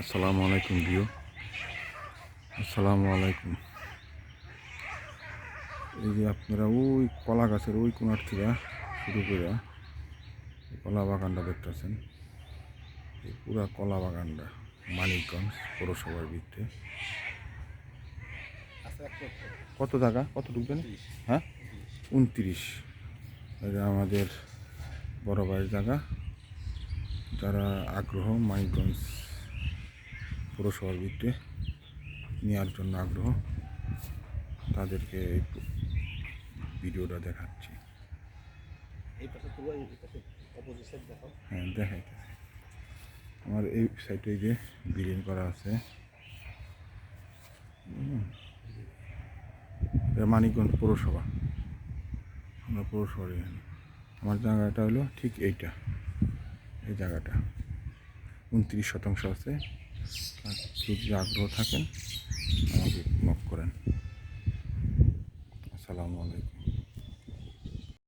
আসসালামু আলাইকুম ভিউ। আসসালামু আলাইকুম। এই যে আপনারা ওই কলা গাছের ওই কোনার থেকে শুরু করে কলা বাগানটা দেখতেছেন, এই পুরা কলা বাগানটা মানিকগঞ্জ পৌরসভার ভিতরে। কত জায়গা, কত ঢুকবেন? হ্যাঁ, 29। এটা আমাদের বড় ভাইয়ের জায়গা। যারা আগ্রহ মানিকগঞ্জ পৌরসভার ভিতরে নেওয়ার জন্য আগ্রহ, তাদেরকে এই ভিডিওটা দেখাচ্ছি। হ্যাঁ, দেখাইতেছি। আমার এই সাইডে যে বিল্ডিং করা আছে, এটা মানিকগঞ্জ পৌরসভা। আমরা পৌরসভার এখানে আমার জায়গাটা হলো ঠিক এইটা, এই জায়গাটা 29% আছে। আর কেউ যদি আগ্রহ থাকেন আমাকে নক করেন। আসসালামু আলাইকুম।